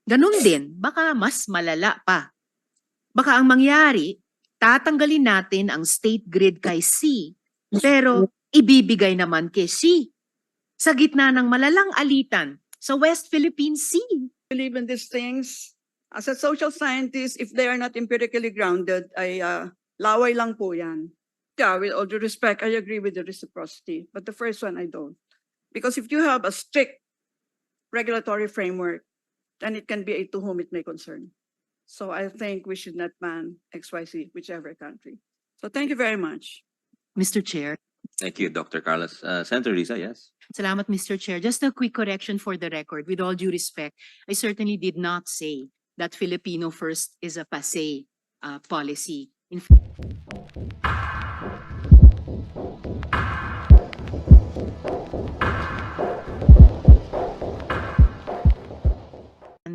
Ganun din, baka mas malala pa. Baka ang mangyari, tatanggalin natin ang state grid kay C, pero ibibigay naman kay C. Sa gitna ng malalang alitan sa West Philippine Sea. Believe in these things. As a social scientist, if they are not empirically grounded, ay laway lang po yan. Yeah, with all due respect, I agree with the reciprocity. But the first one, I don't. Because if you have a strict regulatory framework, then it can be a to whom it may concern. So I think we should not ban XYZ, whichever country. So thank you very much. Mr. Chair. Thank you, Dr. Carlos. Senator Risa, yes. Salamat, Mr. Chair. Just a quick correction for the record. With all due respect, I certainly did not say that Filipino first is a passé policy. In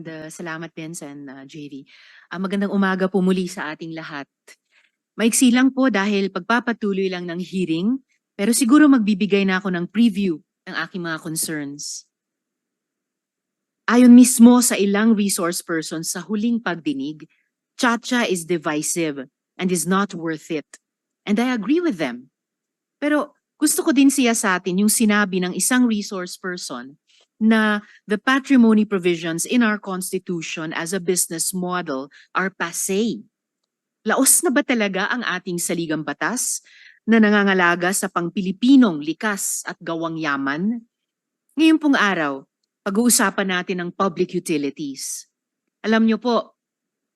And salamat Vince and JV. Magandang umaga po muli sa ating lahat. Maiksi lang po dahil pagpapatuloy lang ng hearing, pero siguro magbibigay na ako ng preview ng aking mga concerns. Ayon mismo sa ilang resource persons sa huling pagdinig, Chacha is divisive and is not worth it. And I agree with them. Pero gusto ko din siya sa atin yung sinabi ng isang resource person na the patrimony provisions in our Constitution as a business model are passé. Laos na ba talaga ang ating saligang batas na nangangalaga sa pang-Pilipinong likas at gawang yaman? Ngayon pong araw, pag-uusapan natin ang public utilities. Alam niyo po,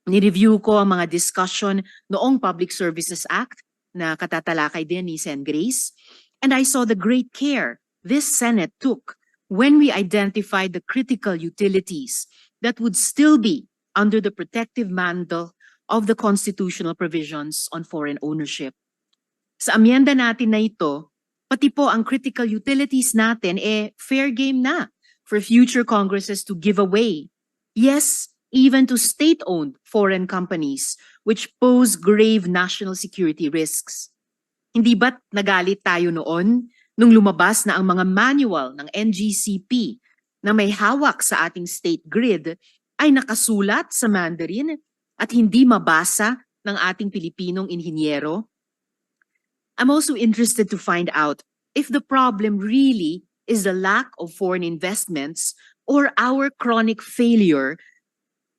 ni-review ko ang mga discussion noong Public Services Act na katatalakay din ni Sen. Grace, and I saw the great care this Senate took when we identified the critical utilities that would still be under the protective mantle of the constitutional provisions on foreign ownership. Sa amyenda natin na ito, pati po ang critical utilities natin fair game na for future Congresses to give away. Yes, even to state-owned foreign companies which pose grave national security risks. Hindi ba't nagalit tayo noon nung lumabas na ang mga manual ng NGCP na may hawak sa ating state grid ay nakasulat sa Mandarin at hindi mabasa ng ating Pilipinong inhinyero? I'm also interested to find out if the problem really is the lack of foreign investments or our chronic failure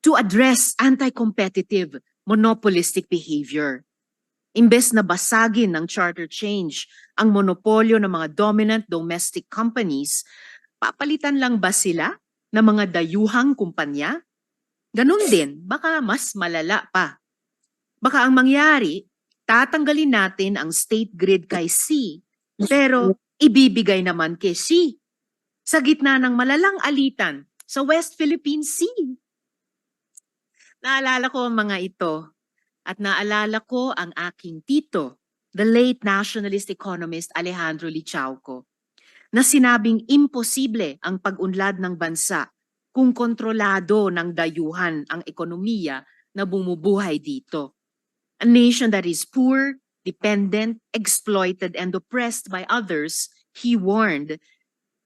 to address anti-competitive monopolistic behavior. Imbes na basagin ng charter change ang monopolyo ng mga dominant domestic companies, papalitan lang ba sila ng mga dayuhang kumpanya? Ganun din, baka mas malala pa. Baka ang mangyari, tatanggalin natin ang state grid kay C, pero ibibigay naman kay C. Sa gitna ng malalang alitan sa West Philippine Sea. Naalala ko ang mga ito at naalala ko ang aking tito, the late nationalist economist Alejandro Lichauco, na sinabing imposible ang pag-unlad ng bansa kung kontrolado ng dayuhan ang ekonomiya na bumubuhay dito. A nation that is poor, dependent, exploited, and oppressed by others, he warned,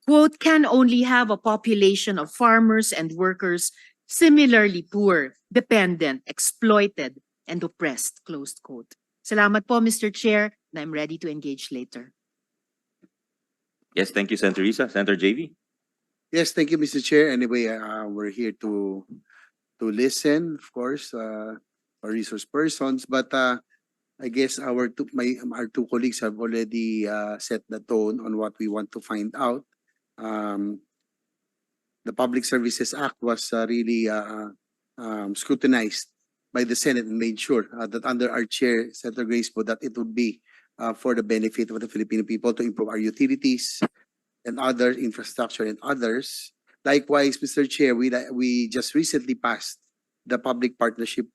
quote, can only have a population of farmers and workers similarly poor, dependent, exploited, and oppressed, closed quote. Salamat po, Mr. Chair, and I'm ready to engage later. Yes, thank you, Senator Risa. Senator JV. Yes, thank you, Mr. Chair. Anyway, we're here to listen, of course, our resource persons, but I guess our two colleagues have already set the tone on what we want to find out. The Public Services Act was really scrutinized by the Senate and made sure that under our chair, Senator Grace, that it would be for the benefit of the Filipino people to improve our utilities and other infrastructure and others. Likewise, Mr. Chair, we just recently passed the public partnership,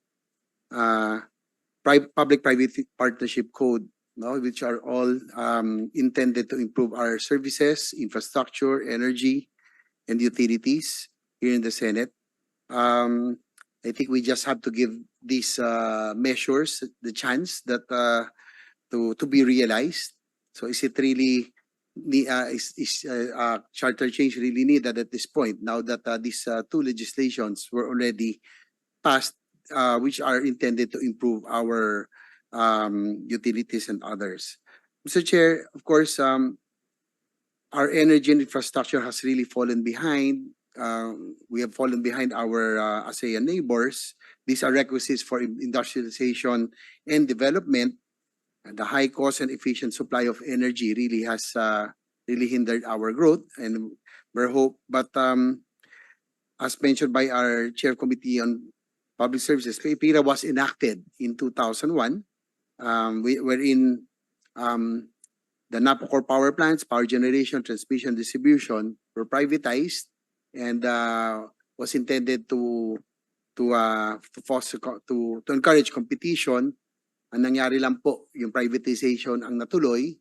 public-private partnership code, no, which are all intended to improve our services, infrastructure, energy, and utilities here in the Senate. I think we just have to give these measures the chance that to be realized. So is it really charter change really needed at this point now that these two legislations were already passed, which are intended to improve our utilities and others. Mr. Chair, of course, our energy and infrastructure has really fallen behind. We have fallen behind our ASEAN neighbors. These are requisites for industrialization and development. And the high cost and efficient supply of energy really has really hindered our growth, and but as mentioned by our chair committee on public services, PIRA was enacted in 2001, wherein the Napocor power plants, power generation, transmission, distribution were privatized and was intended to foster to encourage competition. Ang nangyari lang po, yung privatization ang natuloy,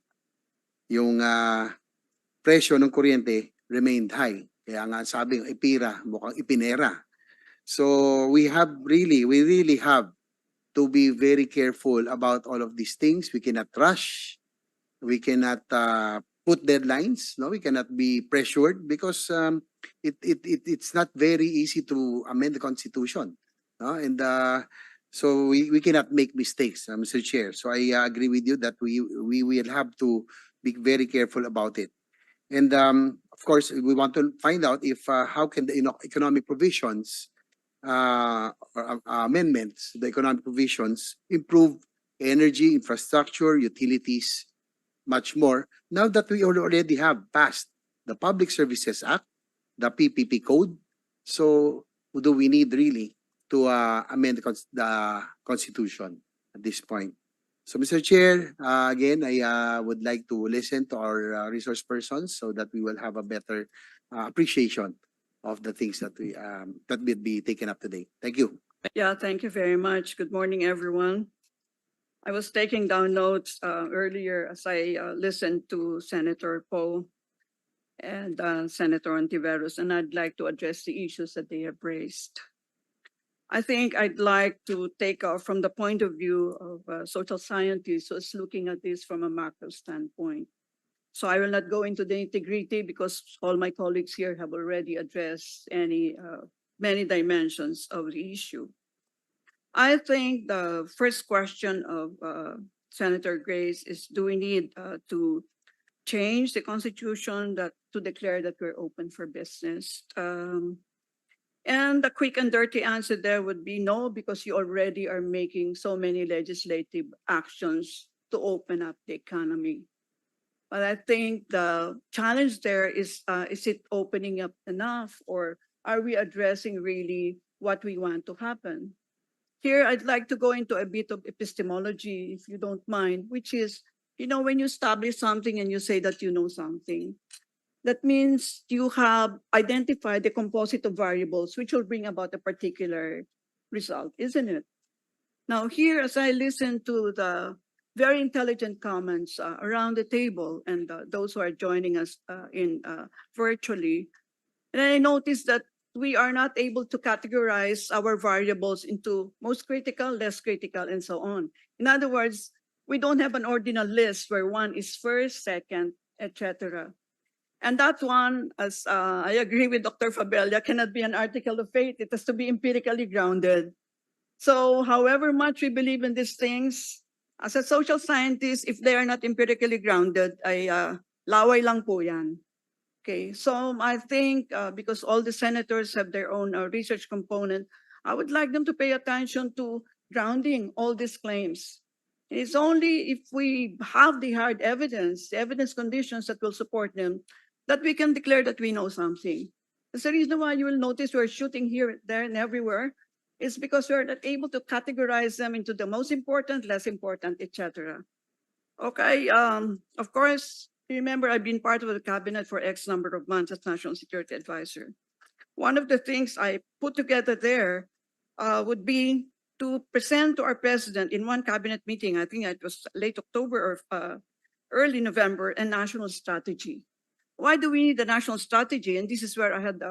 yung presyo ng kuryente remained high. Kaya nga sabi ng IPIRA, mukhang ipinera. So we really have to be very careful about all of these things. We cannot rush. We cannot put deadlines. No, we cannot be pressured because it's not very easy to amend the Constitution. No? And so we cannot make mistakes, Mr. Chair. So I agree with you that we will have to be very careful about it. And of course, we want to find out if how can the economic provisions or amendments, the economic provisions improve energy, infrastructure, utilities, much more. Now that we already have passed the Public Services Act, the PPP Code, so do we need really to amend the Constitution at this point? So, Mr. Chair, again, I would like to listen to our resource persons so that we will have a better appreciation of the things that will be taken up today. Thank you. Yeah, thank you very much. Good morning, everyone. I was taking down notes earlier as I listened to Senator Poe and Senator Hontevirus, and I'd like to address the issues that they have raised. I think I'd like to take off from the point of view of social scientists who's looking at this from a macro standpoint. So I will not go into the nitty-gritty because all my colleagues here have already addressed many dimensions of the issue. I think the first question of Senator Grace is, do we need to change the Constitution to declare that we're open for business? And the quick and dirty answer there would be no, because you already are making so many legislative actions to open up the economy. But I think the challenge there is it opening up enough, or are we addressing really what we want to happen? Here, I'd like to go into a bit of epistemology, if you don't mind, which is, when you establish something and you say that you know something, that means you have identified the composite of variables which will bring about a particular result, isn't it? Now here, as I listen to the very intelligent comments around the table and those who are joining us virtually, and I noticed that we are not able to categorize our variables into most critical, less critical, and so on. In other words, we don't have an ordinal list where one is first, second, etc. And that one, as I agree with Dr. Fabella, cannot be an article of faith. It has to be empirically grounded. So however much we believe in these things, as a social scientist, if they are not empirically grounded, ay laway lang po yan. Okay, so I think because all the senators have their own research component, I would like them to pay attention to grounding all these claims. It's only if we have the hard evidence, the evidence conditions that will support them, that we can declare that we know something. That's the reason why you will notice we're shooting here, there, and everywhere. It's because we're not able to categorize them into the most important, less important, etc. Okay, of course, remember I've been part of the cabinet for X number of months as National Security Advisor. One of the things I put together there would be to present to our president in one cabinet meeting, I think it was late October or early November, a national strategy. Why do we need a national strategy? And this is where I had,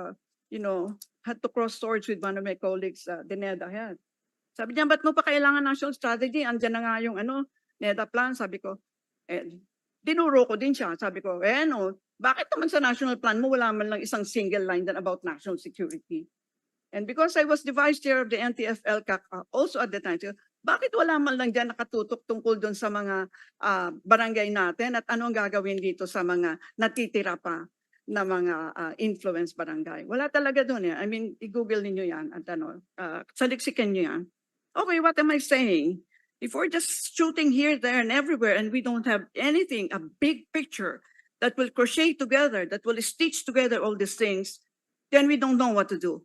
had to cross swords with one of my colleagues, the NEDA head. Sabi niya, ba't mo pa kailangan national strategy? Andiyan na nga yung NEDA plan. Sabi ko, dinuro ko din siya. Sabi ko, bakit naman sa national plan mo wala man lang isang single line dan about national security? And because I was the vice chair of the NTFL also at the time, so, bakit wala man lang dyan nakatutok tungkol doon sa mga barangay natin at ano ang gagawin dito sa mga natitira pa na mga influence barangay? Wala talaga doon. I mean, i-google niyo yan at saliksikan niyo yan. Okay, what am I saying? If we're just shooting here, there, and everywhere, and we don't have anything, a big picture that will crochet together, that will stitch together all these things, then we don't know what to do.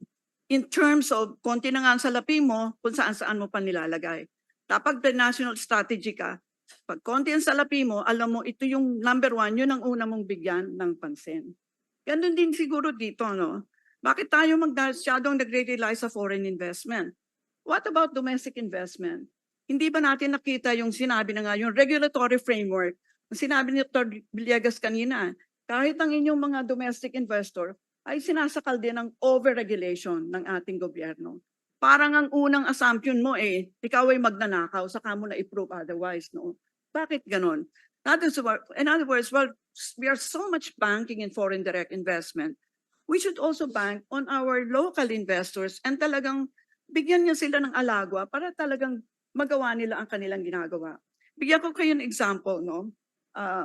In terms of konti na nga ang salapi mo, kung saan-saan mo pa nilalagay. Dapat the national strategy ka, pag konti ang salapi mo, alam mo, ito yung number one, yun ang una mong bigyan ng pansin. Ganun din siguro dito, no? Bakit tayo masyadong nagre-rely sa foreign investment? What about domestic investment? Hindi ba natin nakita yung sinabi na nga, yung regulatory framework, sinabi ni Dr. Villegas kanina, kahit ang inyong mga domestic investor, ay sinasakal din ng over-regulation ng ating gobyerno. Parang ang unang assumption mo ikaw ay magnanakaw, saka mo na i-prove otherwise, no? Bakit ganon? In other words, well, we are so much banking in foreign direct investment. We should also bank on our local investors and talagang bigyan niya sila ng alagwa para talagang magawa nila ang kanilang ginagawa. Bigyan ko kayo ng example, no?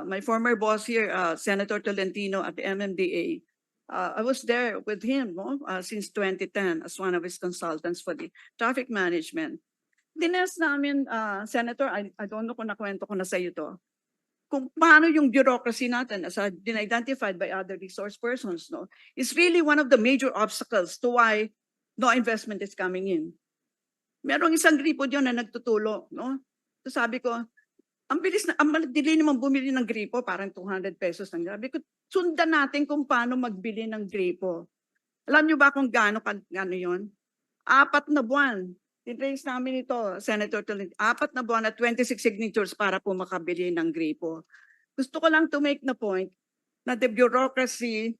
My former boss here, Senator Tolentino at the MMDA, I was there with him since 2010 as one of his consultants for the traffic management. Dines namin, Senator, I don't know kung nakwento ko na sa iyo to, kung paano yung bureaucracy natin as been identified by other resource persons, no, is really one of the major obstacles to why no investment is coming in. Merong isang gripo dyan na nagtutulo, no? So sabi ko, ang madali naman bumili ng gripo, parang 200 pesos lang. Sabi ko, sundan natin kung paano magbili ng gripo. Alam niyo ba kung gaano yun? 4 na buwan. Tinrace namin ito, Senator Tolentino. 4 na buwan at 26 signatures para po makabili ng gripo. Gusto ko lang to make the point na the bureaucracy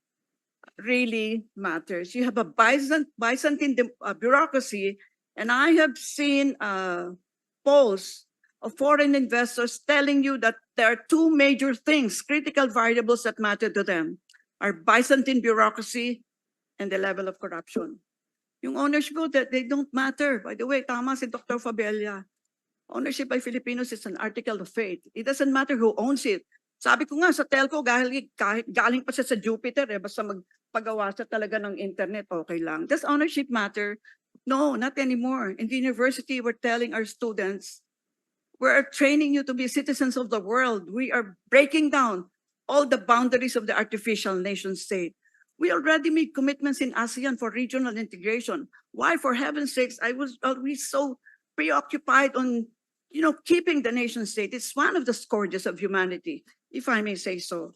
really matters. You have a Byzantine bureaucracy, and I have seen polls of foreign investors telling you that there are 2 major things, critical variables that matter to them, are Byzantine bureaucracy and the level of corruption. Yung ownership ko, that they don't matter. By the way, tama si Dr. Fabella. Ownership by Filipinos is an article of faith. It doesn't matter who owns it. Sabi ko nga sa telco, kahit galing pa siya sa Jupiter, basta magpagawa siya talaga ng internet, okay lang. Does ownership matter? No, not anymore. In the university, we're telling our students, we're training you to be citizens of the world. We are breaking down all the boundaries of the artificial nation state. We already made commitments in ASEAN for regional integration. Why, for heaven's sakes, I was always so preoccupied on, keeping the nation state. It's one of the scourges of humanity, if I may say so.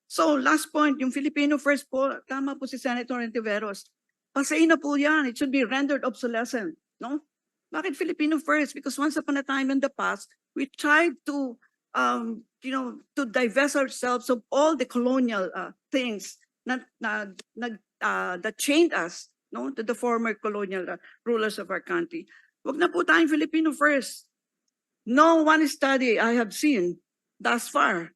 So, last point, yung Filipino first po, tama po si Senator Hontevirus. Pasain na po yan. It should be rendered obsolescent, no? Bakit Filipino first? Because once upon a time in the past, we tried to, to divest ourselves of all the colonial things that chained us, no, to the former colonial rulers of our country. Wag na po tayong Filipino first. No one study I have seen thus far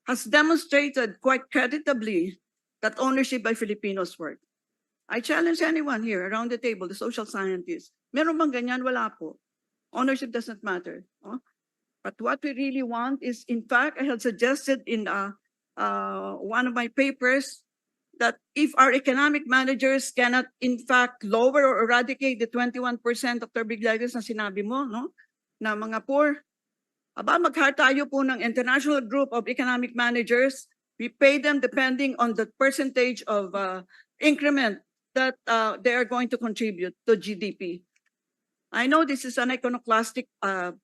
has demonstrated quite creditably that ownership by Filipinos work. I challenge anyone here around the table, the social scientists. Meron bang ganyan? Wala po. Ownership doesn't matter. But what we really want is, in fact, I had suggested in one of my papers that if our economic managers cannot, in fact, lower or eradicate the 21% of their big lives na sinabi mo, no, na mga poor, mag-hire tayo po ng international group of economic managers. We pay them depending on the percentage of increment that they are going to contribute to GDP. I know this is an iconoclastic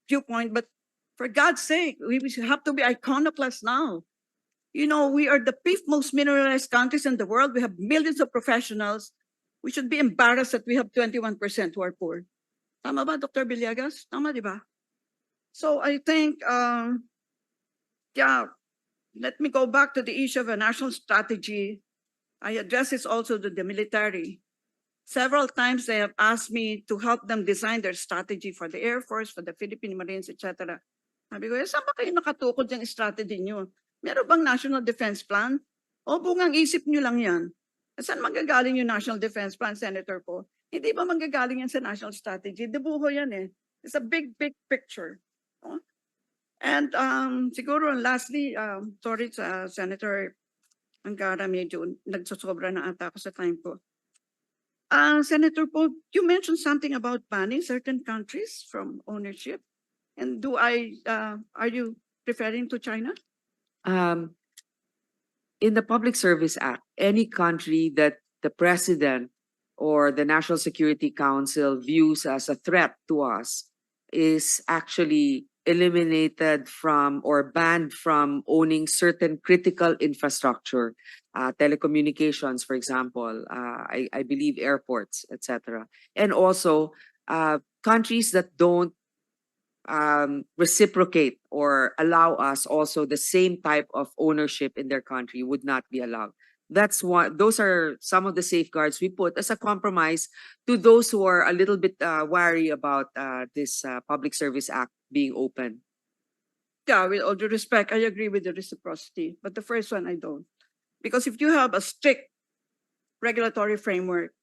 viewpoint, but for God's sake, we have to be iconoclast now. We are the 5th most mineralized countries in the world. We have millions of professionals. We should be embarrassed that we have 21% who are poor. Tama ba, Dr. Villegas? Tama, di ba? So I think, let me go back to the issue of a national strategy. I address this also to the military. Several times they have asked me to help them design their strategy for the Air Force, for the Philippine Marines, etc. Sabi ko, saan ba kayo nakatukod yung strategy nyo? Meron bang National Defense Plan? O bungang isip nyo lang yan? Saan manggagaling yung National Defense Plan, Senator po? Hindi ba manggagaling yan sa national strategy? Dibuho yan eh. It's a big, big picture. Oh. And siguro lastly, sorry sa Senator Angara, medyo nagsosobra na ata ako sa time ko. Senator Poe, you mentioned something about banning certain countries from ownership. And are you referring to China? In the Public Service Act, any country that the president or the National Security Council views as a threat to us is actually eliminated from or banned from owning certain critical infrastructure, telecommunications, for example, I believe airports, etc. And also countries that don't reciprocate or allow us also the same type of ownership in their country would not be allowed. That's one. Those are some of the safeguards we put as a compromise to those who are a little bit wary about this Public Service Act being open. Yeah, with all due respect, I agree with the reciprocity, but the first one I don't. Because if you have a strict regulatory framework,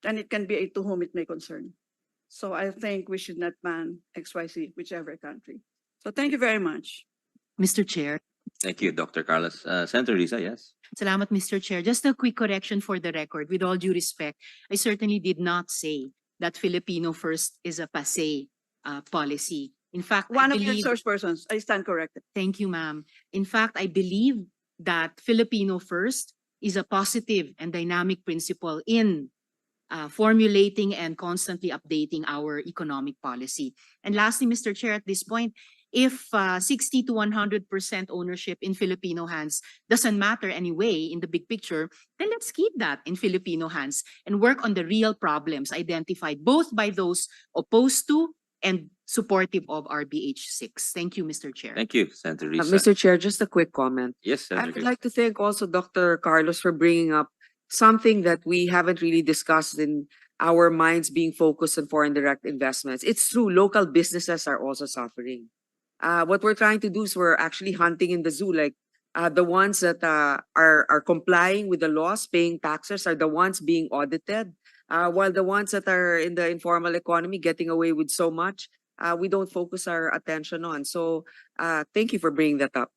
then it can be a to whom it may concern. So I think we should not ban XYZ, whichever country. So thank you very much. Mr. Chair. Thank you, Dr. Carlos. Senator Risa, yes. Salamat, Mr. Chair. Just a quick correction for the record. With all due respect, I certainly did not say that Filipino first is a passé policy. In fact, One I of your believe, source persons, I stand corrected. thank you, ma'am. In fact, I believe that Filipino first is a positive and dynamic principle in formulating and constantly updating our economic policy. And lastly, Mr. Chair, at this point, if 60 to 100% ownership in Filipino hands doesn't matter anyway in the big picture, then let's keep that in Filipino hands and work on the real problems identified both by those opposed to and supportive of RBH 6. Thank you, Mr. Chair. Thank you, Senator Risa. Mr. Chair, just a quick comment. Yes, I Senator would Risa. like to thank also Dr. Carlos for bringing up something that we haven't really discussed in our minds being focused on foreign direct investments. It's true, local businesses are also suffering. What we're trying to do is we're actually hunting in the zoo, like the ones that are complying with the laws, paying taxes are the ones being audited, while the ones that are in the informal economy getting away with so much, we don't focus our attention on. So thank you for bringing that up.